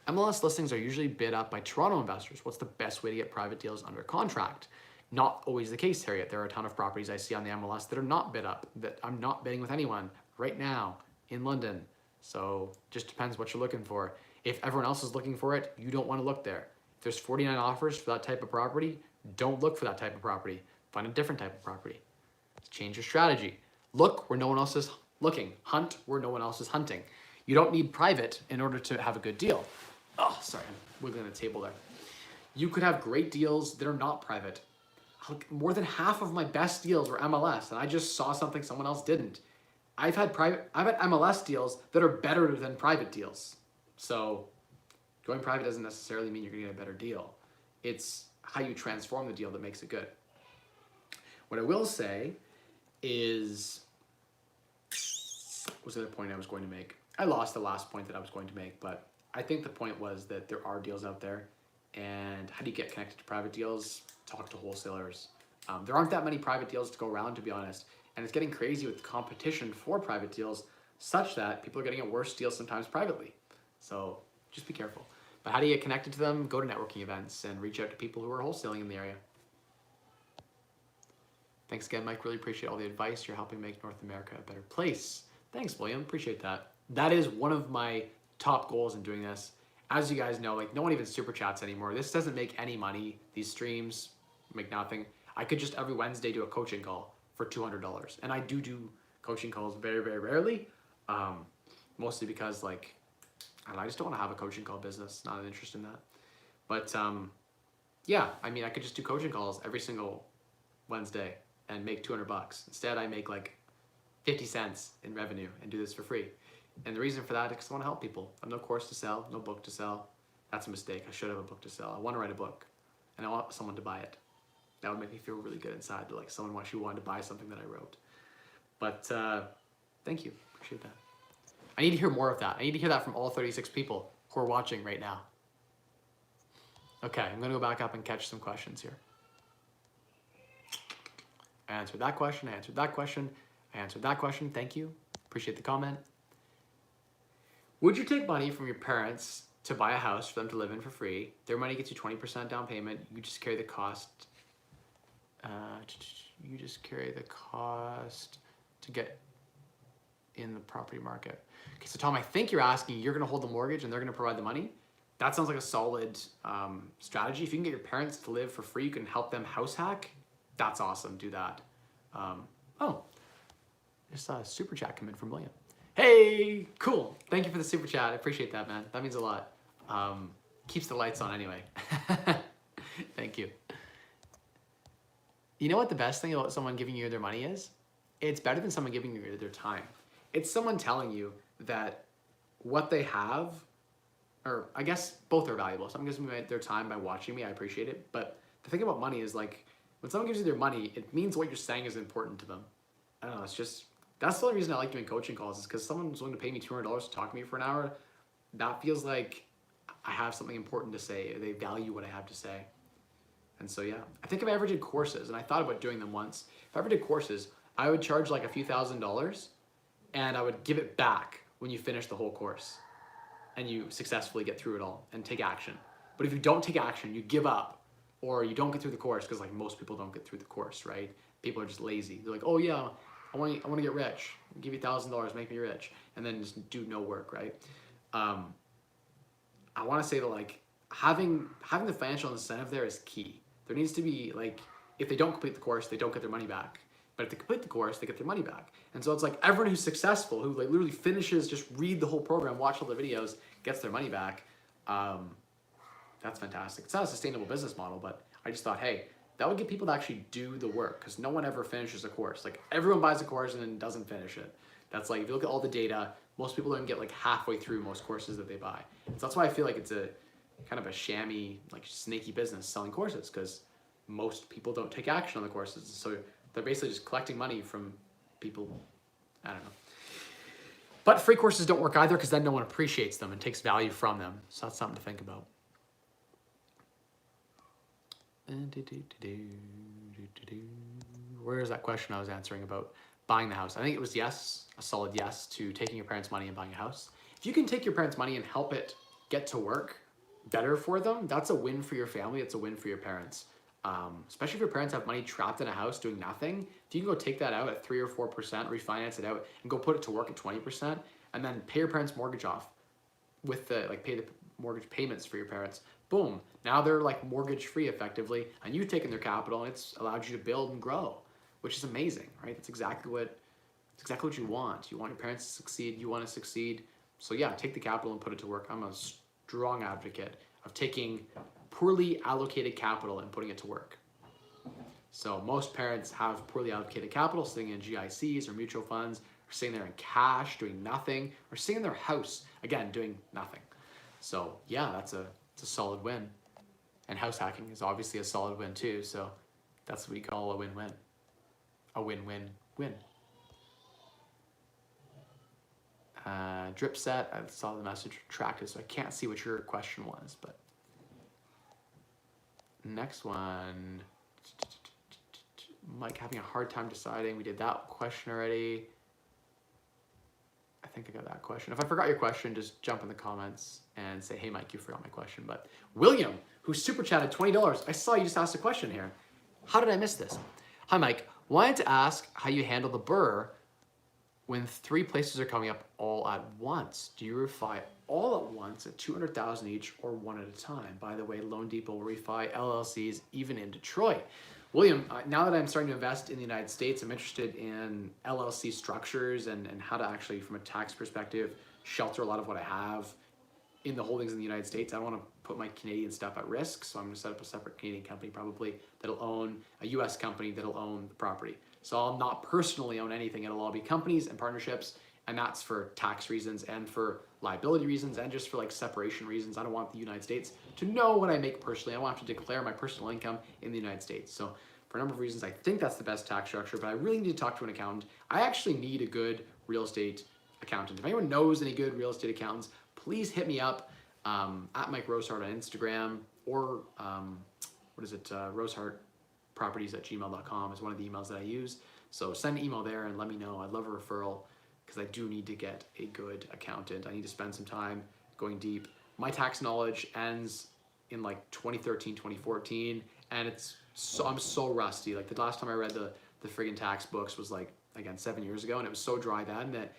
MLS listings are usually bid up by Toronto investors. What's the best way to get private deals under contract? Not always the case, Harriet. There are a ton of properties I see on the MLS that are not bid up, that I'm not bidding with anyone right now in London. So just depends what you're looking for. If everyone else is looking for it, you don't want to look there. If there's 49 offers for that type of property, don't look for that type of property. Find a different type of property. Change your strategy. Look where no one else is looking. Hunt where no one else is hunting. You don't need private in order to have a good deal. Oh, sorry, I'm wiggling the table there. You could have great deals that are not private. More than half of my best deals were MLS, and I just saw something someone else didn't. I've had MLS deals that are better than private deals. So going private doesn't necessarily mean you're gonna get a better deal. It's how you transform the deal that makes it good. What I will say is, what was the other point I was going to make? I lost the last point that I was going to make, but I think the point was that there are deals out there. And how do you get connected to private deals? Talk to wholesalers. There aren't that many private deals to go around, to be honest. And it's getting crazy with competition for private deals, such that people are getting a worse deal sometimes privately. So just be careful. But how do you get connected to them? Go to networking events and reach out to people who are wholesaling in the area. Thanks again, Mike. Really appreciate all the advice. You're helping make North America a better place. Thanks, William. Appreciate that. That is one of my top goals in doing this. As you guys know, like no one even super chats anymore. This doesn't make any money. These streams make nothing. I could just every Wednesday do a coaching call for $200. And I do coaching calls very, very rarely. Mostly because like, I just don't want to have a coaching call business. Not an interest in that. But yeah, I mean, I could just do coaching calls every single Wednesday and make $200. Instead, I make like 50 cents in revenue and do this for free. And the reason for that is because I want to help people. I have no course to sell, no book to sell. That's a mistake. I should have a book to sell. I want to write a book and I want someone to buy it. That would make me feel really good inside that like someone actually wanted to buy something that I wrote. But thank you. Appreciate that. I need to hear more of that. I need to hear that from all 36 people who are watching right now. Okay, I'm going to go back up and catch some questions here. I answered that question. I answered that question. I answered that question. Thank you. Appreciate the comment. Would you take money from your parents to buy a house for them to live in for free? Their money gets you 20% down payment. You just carry the cost. You just carry the cost to get in the property market. Okay, so Tom, I think you're asking, you're going to hold the mortgage and they're going to provide the money. That sounds like a solid strategy. If you can get your parents to live for free, you can help them house hack. That's awesome. Do that. Oh, just saw a super chat come in from William. Hey, cool. Thank you for the super chat. I appreciate that, man. That means a lot. Keeps the lights on anyway. Thank you. You know what the best thing about someone giving you their money is? It's better than someone giving you their time. It's someone telling you that what they have, or I guess both are valuable. Someone gives me their time by watching me, I appreciate it. But the thing about money is like, when someone gives you their money, it means what you're saying is important to them. I don't know, it's just, that's the only reason I like doing coaching calls is because someone's willing to pay me $200 to talk to me for an hour. That feels like I have something important to say. They value what I have to say. And so, yeah, I think if I ever did courses, and I thought about doing them once, if I ever did courses, I would charge like a few $1,000s and I would give it back when you finish the whole course and you successfully get through it all and take action. But if you don't take action, you give up or you don't get through the course, because like most people don't get through the course, right? People are just lazy. They're like, oh yeah, I want to get rich. I'll give you $1,000, make me rich. And then just do no work, right? I want to say that like having the financial incentive there is key. There needs to be like, if they don't complete the course, they don't get their money back. But if they complete the course, they get their money back. And so it's like everyone who's successful, who like literally finishes, just read the whole program, watch all the videos, gets their money back. That's fantastic. It's not a sustainable business model, but I just thought, hey, that would get people to actually do the work because no one ever finishes a course. Like everyone buys a course and then doesn't finish it. That's like, if you look at all the data, most people don't get like halfway through most courses that they buy. So that's why I feel like it's a kind of a shammy, like snaky business selling courses because most people don't take action on the courses. So they're basically just collecting money from people. I don't know. But free courses don't work either because then no one appreciates them and takes value from them. So that's something to think about. Where is that question I was answering about buying the house? I think it was yes, a solid yes to taking your parents' money and buying a house. If you can take your parents' money and help it get to work better for them, that's a win for your family. It's a win for your parents. Especially if your parents have money trapped in a house doing nothing. If you can go take that out at 3 or 4%, refinance it out, and go put it to work at 20%, and then pay your parents' mortgage off with the like pay the mortgage payments for your parents. Boom! Now they're like mortgage free effectively, and you've taken their capital, and it's allowed you to build and grow, which is amazing, right? That's exactly what you want. You want your parents to succeed. You want to succeed. So yeah, take the capital and put it to work. I'm a strong advocate of taking poorly allocated capital and putting it to work. So most parents have poorly allocated capital sitting in GICs or mutual funds, or sitting there in cash doing nothing, or sitting in their house, again, doing nothing. So yeah, it's a solid win. And house hacking is obviously a solid win too, so that's what we call a win-win. a win-win-win. Drip set, I saw the message retracted, so I can't see what your question was, but next one, Mike having a hard time deciding. We did that question already. I think I got that question. If I forgot your question, just jump in the comments and say, hey, Mike, you forgot my question. But William, who super chatted $20, I saw you just asked a question here. How did I miss this? Hi, Mike. Wanted to ask how you handle the BRRRR when 3 places are coming up all at once. Do you refi all at once at $200,000 each or one at a time? By the way, Loan Depot will refi LLCs even in Detroit. William, now that I'm starting to invest in the United States, I'm interested in LLC structures and how to actually, from a tax perspective, shelter a lot of what I have in the holdings in the United States. I don't want to put my Canadian stuff at risk, so I'm going to set up a separate Canadian company probably that'll own a US company that'll own the property. So I'll not personally own anything. It'll all be companies and partnerships, and that's for tax reasons and for liability reasons and just for like separation reasons. I don't want the United States to know what I make personally. I don't have to declare my personal income in the United States. So for a number of reasons, I think that's the best tax structure, but I really need to talk to an accountant. I actually need a good real estate accountant. If anyone knows any good real estate accountants, please hit me up at Mike Rosehart on Instagram or Rosehart properties@gmail.com is one of the emails that I use. So send an email there and let me know. I'd love a referral because I do need to get a good accountant. I need to spend some time going deep. My tax knowledge ends in like 2013, 2014, and I'm so rusty. Like the last time I read the friggin' tax books was like, again, 7 years ago, and it was so dry then that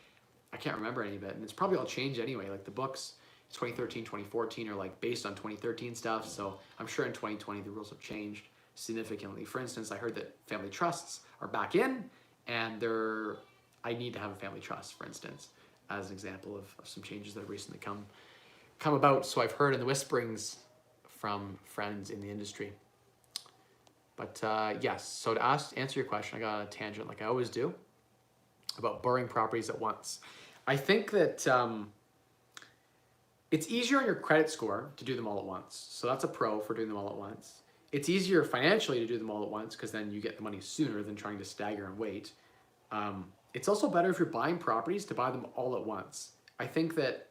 I can't remember any of it. And it's probably all changed anyway. Like the books, 2013, 2014 are like based on 2013 stuff. So I'm sure in 2020 the rules have changed significantly. For instance, I heard that family trusts are back in, and I need to have a family trust, for instance, as an example of some changes that have recently come about. So I've heard in the whisperings from friends in the industry. But yes, so to answer your question, I got a tangent like I always do about borrowing properties at once. I think that it's easier on your credit score to do them all at once. So that's a pro for doing them all at once. It's easier financially to do them all at once because then you get the money sooner than trying to stagger and wait. It's also better if you're buying properties to buy them all at once. I think that,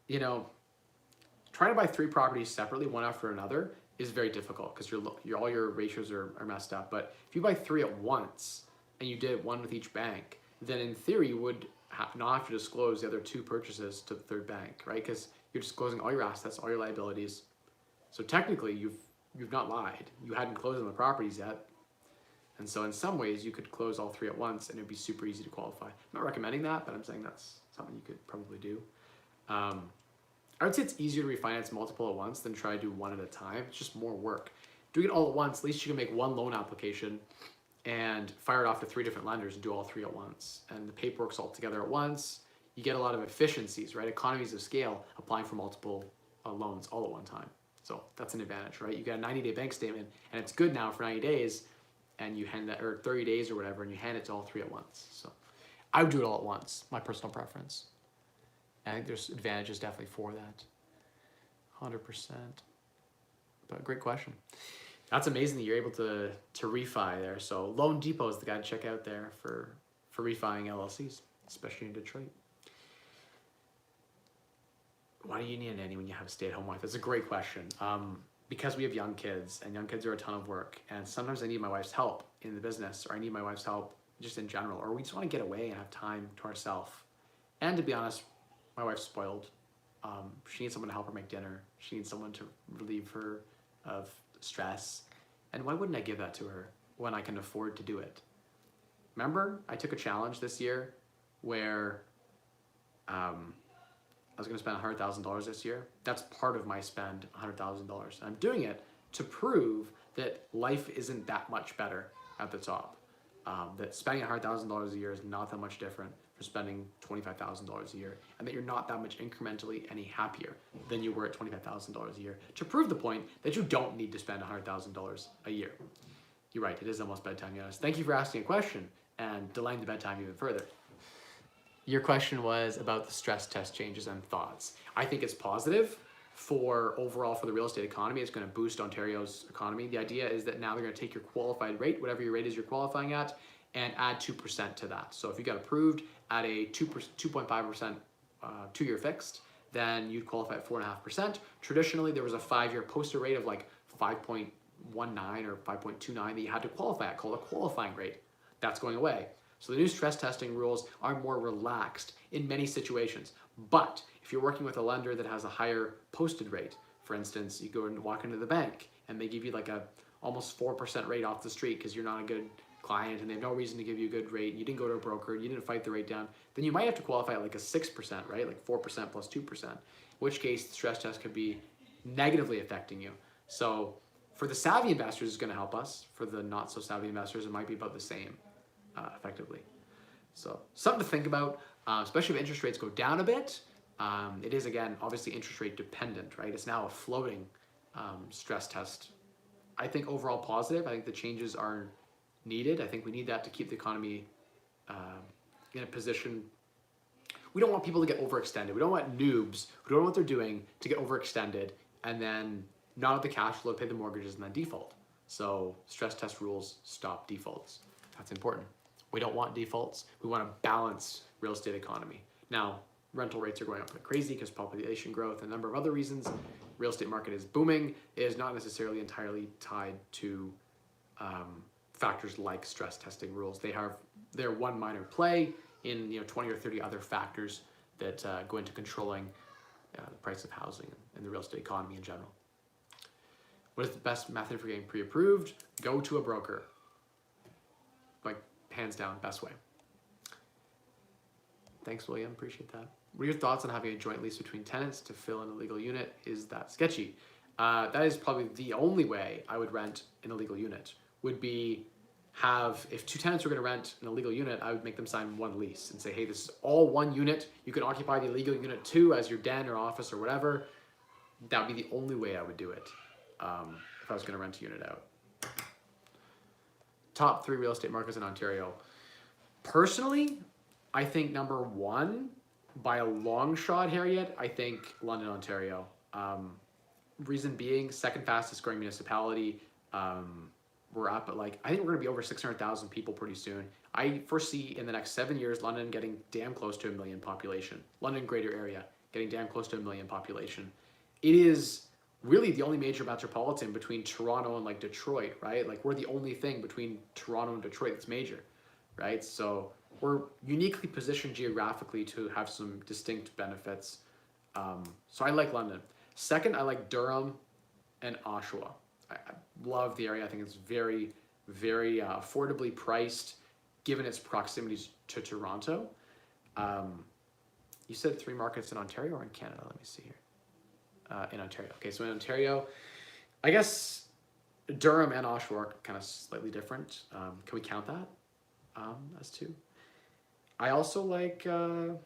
trying to buy 3 properties separately, one after another, is very difficult because all your ratios are messed up. But if you buy 3 at once and you did one with each bank, then in theory you would not have to disclose the other 2 purchases to the third bank, right? Because you're disclosing all your assets, all your liabilities. So technically you've not lied. You hadn't closed on the properties yet. And so in some ways you could close all 3 at once and it'd be super easy to qualify. I'm not recommending that, but I'm saying that's something you could probably do. I would say it's easier to refinance multiple at once than try to do one at a time. It's just more work. Doing it all at once, at least you can make one loan application and fire it off to 3 different lenders and do all 3 at once. And the paperwork's all together at once. You get a lot of efficiencies, right? Economies of scale applying for multiple loans all at one time. So that's an advantage, right? You get a 90-day bank statement and it's good now for 90 days and you hand that, or 30 days or whatever, and you hand it to all 3 at once. So I would do it all at once, my personal preference. I think there's advantages definitely for that, 100%. But great question. That's amazing that you're able to refi there. So Loan Depot is the guy to check out there for refining LLCs, especially in Detroit. Why do you need a nanny when you have a stay-at-home wife? That's a great question. Because we have young kids, and young kids are a ton of work, and sometimes I need my wife's help in the business, or I need my wife's help just in general, or we just want to get away and have time to ourselves. And to be honest, my wife's spoiled. She needs someone to help her make dinner. She needs someone to relieve her of stress. And why wouldn't I give that to her when I can afford to do it? Remember, I took a challenge this year where I was going to spend $100,000 this year. That's part of my spend, $100,000. I'm doing it to prove that life isn't that much better at the top. That spending $100,000 a year is not that much different for spending $25,000 a year, and that you're not that much incrementally any happier than you were at $25,000 a year, to prove the point that you don't need to spend $100,000 a year. You're right, it is almost bedtime, yes. Thank you for asking a question and delaying the bedtime even further. Your question was about the stress test changes and thoughts. I think it's positive for overall for the real estate economy. It's going to boost Ontario's economy. The idea is that now they're going to take your qualified rate, whatever your rate is you're qualifying at, and add 2% to that. So if you got approved at a 2.5% 2-year fixed, then you'd qualify at 4.5%. Traditionally, there was a 5-year posted rate of like 5.19 or 5.29 that you had to qualify at, called a qualifying rate. That's going away. So the new stress testing rules are more relaxed in many situations. But if you're working with a lender that has a higher posted rate, for instance, you go and walk into the bank and they give you like a almost 4% rate off the street because you're not a good client and they have no reason to give you a good rate, you didn't go to a broker, you didn't fight the rate down, then you might have to qualify at like a 6%, right? Like 4% plus 2%, in which case the stress test could be negatively affecting you. So for the savvy investors, it's going to help us. For the not so savvy investors, it might be about the same, effectively. So something to think about, especially if interest rates go down a bit. It is, again, obviously interest rate dependent, right? It's now a floating stress test. I think overall positive. I think the changes are needed. I think we need that to keep the economy in a position. We don't want people to get overextended. We don't want noobs who don't know what they're doing to get overextended and then not have the cash flow to pay the mortgages and then default. So stress test rules stop defaults. That's important. We don't want defaults. We want to balance real estate economy. Now, rental rates are going up like crazy because population growth and a number of other reasons. Real estate market is booming. It is not necessarily entirely tied to factors like stress testing rules. They're one minor play in 20 or 30 other factors that go into controlling the price of housing and the real estate economy in general. What is the best method for getting pre-approved? Go to a broker. Like, hands down, best way. Thanks, William. Appreciate that. What are your thoughts on having a joint lease between tenants to fill in a legal unit? Is that sketchy? That is probably the only way I would rent an illegal unit. Would be if 2 tenants were going to rent an illegal unit, I would make them sign one lease and say, hey, this is all one unit. You can occupy the illegal unit too as your den or office or whatever. That would be the only way I would do it if I was going to rent a unit out. Top 3 real estate markets in Ontario. Personally, I think number 1, by a long shot, Harriet, I think London, Ontario. Reason being, second fastest growing municipality. We're up at I think we're going to be over 600,000 people pretty soon. I foresee in the next 7 years, London getting damn close to 1 million population. London greater area getting damn close to 1 million population. It is really the only major metropolitan between Toronto and Detroit, right? We're the only thing between Toronto and Detroit that's major, right? So we're uniquely positioned geographically to have some distinct benefits. So I like London. Second, I like Durham and Oshawa. I love the area. I think it's very, very affordably priced given its proximities to Toronto. You said 3 markets in Ontario or in Canada? Let me see here. In Ontario. Okay, so in Ontario, I guess Durham and Oshawa are kind of slightly different. Can we count that as 2? I also like, where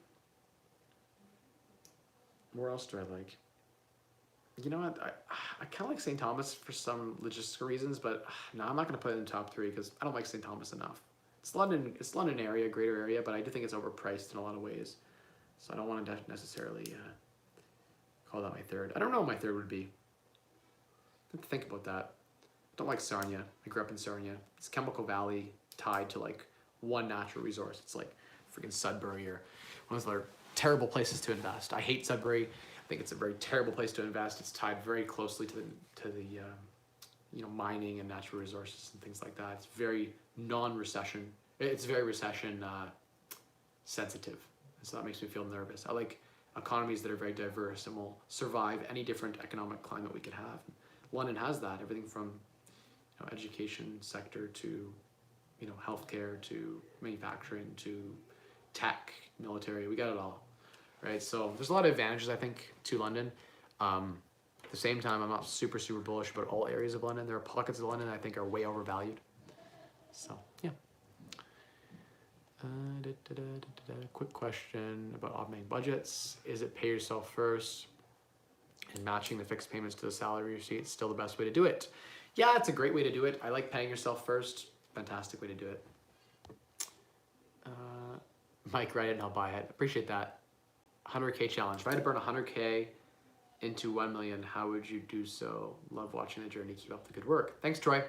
else do I like? You know what, I kind of like St. Thomas for some logistical reasons, but no, I'm not going to put it in the top 3 because I don't like St. Thomas enough. It's London area, greater area, but I do think it's overpriced in a lot of ways. So I don't want to necessarily call that my 3rd. I don't know what my 3rd would be. I have to think about that. I don't like Sarnia. I grew up in Sarnia. It's Chemical Valley tied to one natural resource. It's freaking Sudbury or one of those other terrible places to invest. I hate Sudbury. I think it's a very terrible place to invest. It's tied very closely to the mining and natural resources and things like that. It's very non-recession. It's very recession sensitive. So that makes me feel nervous. I like economies that are very diverse and will survive any different economic climate we could have. London has that. Everything from education sector to healthcare to manufacturing to tech, military. We got it all, right? So there's a lot of advantages, I think, to London. At the same time, I'm not super bullish about all areas of London. There are pockets of London I think are way overvalued. So yeah. Quick question about automating budgets. Is it pay yourself first and matching the fixed payments to the salary receipt still the best way to do it? Yeah, it's a great way to do it. I like paying yourself first. Fantastic way to do it. Mike, write it and I'll buy it. Appreciate that. 100K challenge. If I had to burn 100K into 1 million, how would you do so? Love watching the journey. Keep up the good work. Thanks, Troy.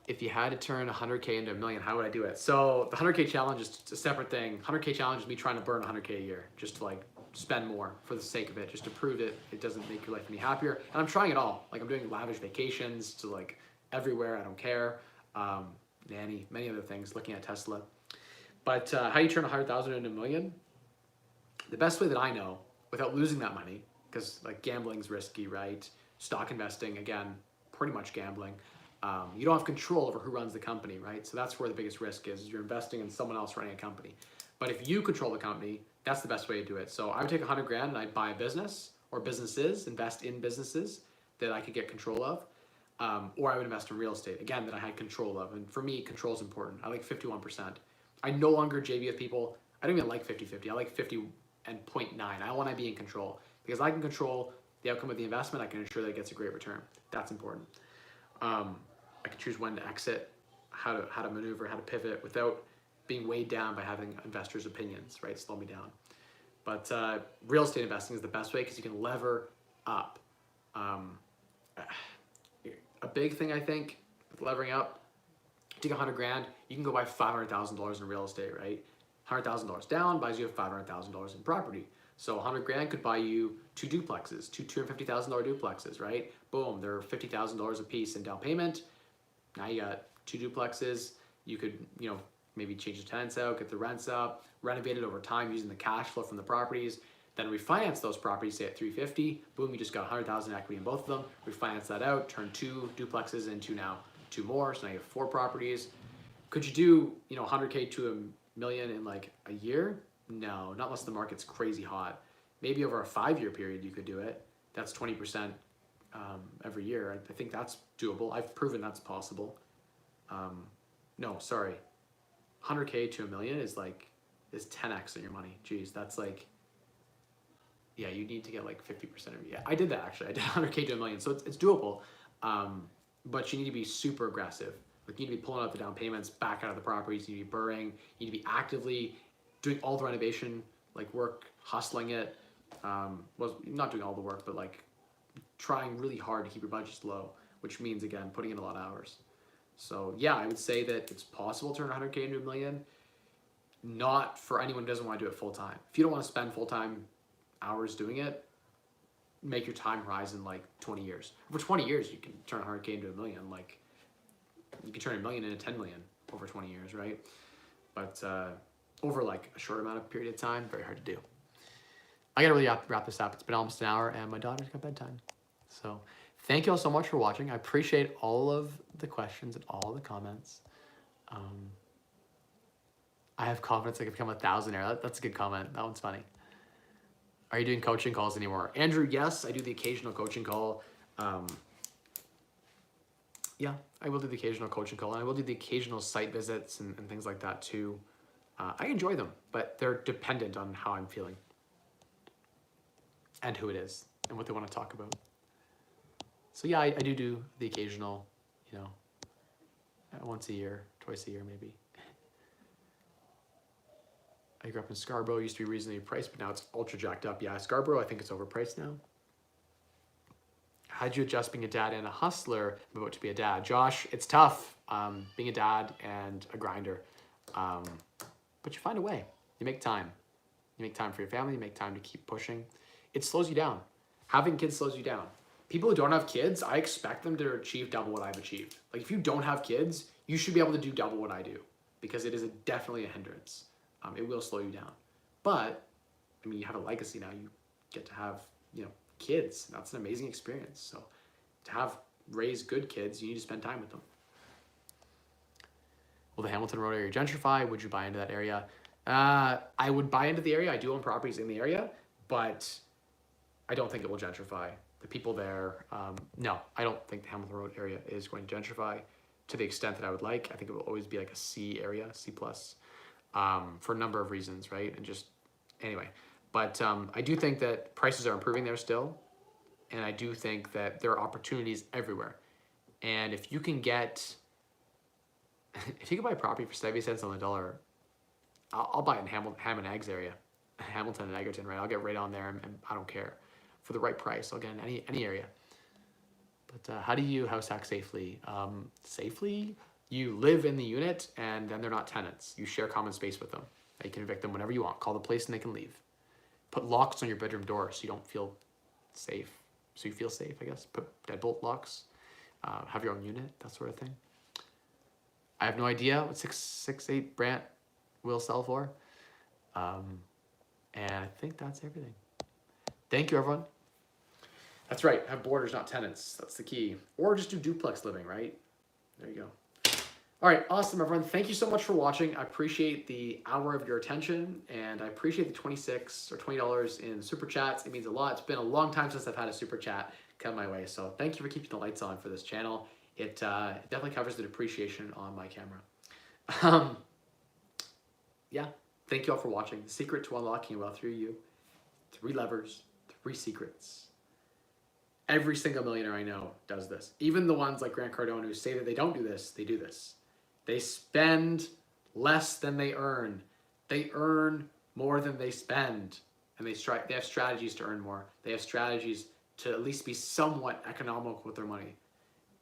if you had to turn 100K into a million, how would I do it? So the 100K challenge is a separate thing. 100K challenge is me trying to burn 100K a year, just to like spend more for the sake of it, just to prove that it doesn't make your life any happier. And I'm trying it all. Like I'm doing lavish vacations to like everywhere. I don't care. Many other things. Looking at Tesla. But how you turn 100,000 into a million? The best way that I know, without losing that money, because like gambling's risky, right? Stock investing, again, pretty much gambling. You don't have control over who runs the company, right? So that's where the biggest risk is you're investing in someone else running a company. But if you control the company, that's the best way to do it. So I would take 100 grand and I'd buy a business or businesses, invest in businesses that I could get control of. Or I would invest in real estate, again, that I had control of. And for me, control is important. I like 51%. I no longer JV with people. I don't even like 50-50. I like 50 and 0.9. I want to be in control because I can control the outcome of the investment. I can ensure that it gets a great return. That's important. I can choose when to exit, how to maneuver, how to pivot without being weighed down by having investors' opinions, right? Slow me down. But real estate investing is the best way because you can lever up. A big thing I think with levering up, take 100 grand, you can go buy $500,000 in real estate, right? $100,000 down buys you $500,000 in property. So 100 grand could buy you two duplexes, two $250,000 duplexes, right? Boom, they're $50,000 a piece in down payment. Now you got two duplexes. You could, maybe change the tenants out, get the rents up, renovate it over time using the cash flow from the properties, then refinance those properties, say at 350. Boom, you just got 100,000 equity in both of them. Refinance that out, turn two duplexes into now two more. So now you have four properties. Could you do, 100K to a million in like a year? No, not unless the market's crazy hot. Maybe over a 5-year period you could do it. That's 20% every year. I think that's doable. I've proven that's possible. No, sorry. 100K to a million is 10x on your money. Geez, that's like, yeah, you need to get like 50% of it. Yeah, I did that actually. I did 100K to a million. So it's doable. But you need to be super aggressive. Like you need to be pulling out the down payments back out of the properties. You need to be burring. You need to be actively doing all the renovation, like work, hustling it. Well, not doing all the work, but like trying really hard to keep your budgets low, which means again, putting in a lot of hours. So yeah, I would say that it's possible to turn 100K into a million. Not for anyone who doesn't want to do it full time. If you don't want to spend full time hours doing it, make your time horizon like 20 years. For 20 years, you can turn 100K into a million. Like you can turn a million into 10 million over 20 years, right? But over like a short amount of period of time, very hard to do. I gotta really wrap this up. It's been almost an hour and my daughter's got bedtime. So thank you all so much for watching. I appreciate all of the questions and all the comments. I have confidence I can become a thousandaire. That's a good comment. That one's funny. Are you doing coaching calls anymore? Andrew, yes, I do the occasional coaching call. Yeah, I will do the occasional coaching call. And I will do the occasional site visits and things like that too. I enjoy them, but they're dependent on how I'm feeling and who it is and what they want to talk about. So yeah, I do the occasional, once a year, twice a year maybe. I grew up in Scarborough, used to be reasonably priced, but now it's ultra jacked up. Yeah, Scarborough, I think it's overpriced now. How'd you adjust being a dad and a hustler about to be a dad? Josh, it's tough being a dad and a grinder. But you find a way. You make time. You make time for your family. You make time to keep pushing. It slows you down. Having kids slows you down. People who don't have kids, I expect them to achieve double what I've achieved. Like if you don't have kids, you should be able to do double what I do because it is definitely a hindrance. It will slow you down. But, you have a legacy now. You get to have, kids. That's an amazing experience. So to raise good kids, you need to spend time with them. Will the Hamilton Road area gentrify? Would you buy into that area? I would buy into the area. I do own properties in the area, but I don't think it will gentrify. The people there, no, I don't think the Hamilton Road area is going to gentrify to the extent that I would like. I think it will always be like a C area, C+, for a number of reasons, right? And just, anyway. But I do think that prices are improving there still, and I do think that there are opportunities everywhere. And if you can buy a property for 70 cents on the dollar, I'll buy it in Ham and Eggs area, Hamilton and Egerton, right? I'll get right on there, and I don't care. For the right price, I'll get in any area. But how do you house hack safely? Safely? You live in the unit, and then they're not tenants. You share common space with them. You can evict them whenever you want. Call the police and they can leave. Put locks on your bedroom door so you don't feel safe. So you feel safe, I guess. Put deadbolt locks. Have your own unit, that sort of thing. I have no idea what 668 Brant will sell for. And I think that's everything. Thank you, everyone. That's right. Have boarders, not tenants. That's the key. Or just do duplex living, right? There you go. All right, awesome, everyone. Thank you so much for watching. I appreciate the hour of your attention, and I appreciate the $26 or $20 in super chats. It means a lot. It's been a long time since I've had a super chat come my way, so thank you for keeping the lights on for this channel. It definitely covers the depreciation on my camera. Yeah, thank you all for watching. The secret to unlocking wealth through you: 3 levers, 3 secrets. Every single millionaire I know does this. Even the ones like Grant Cardone who say that they don't do this, they do this. They spend less than they earn. They earn more than they spend. And they have strategies to earn more. They have strategies to at least be somewhat economical with their money.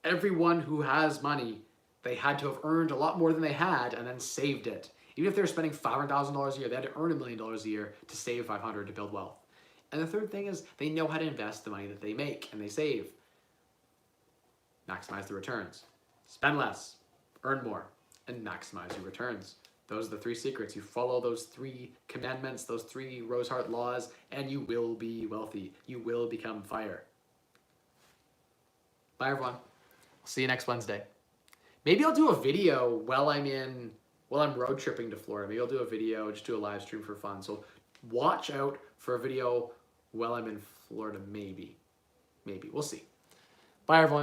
Everyone who has money, they had to have earned a lot more than they had and then saved it. Even if they were spending $500,000 a year, they had to earn $1 million a year to save $500 to build wealth. And the third thing is they know how to invest the money that they make and they save. Maximize the returns. Spend less, earn more, and maximize your returns. Those are the 3 secrets. You follow those 3 commandments, those 3 Rosehart laws, and you will be wealthy. You will become fire. Bye, everyone. See you next Wednesday. Maybe I'll do a video while I'm road tripping to Florida. Maybe I'll do a video, just do a live stream for fun. So watch out for a video while I'm in Florida, maybe. Maybe. We'll see. Bye, everyone.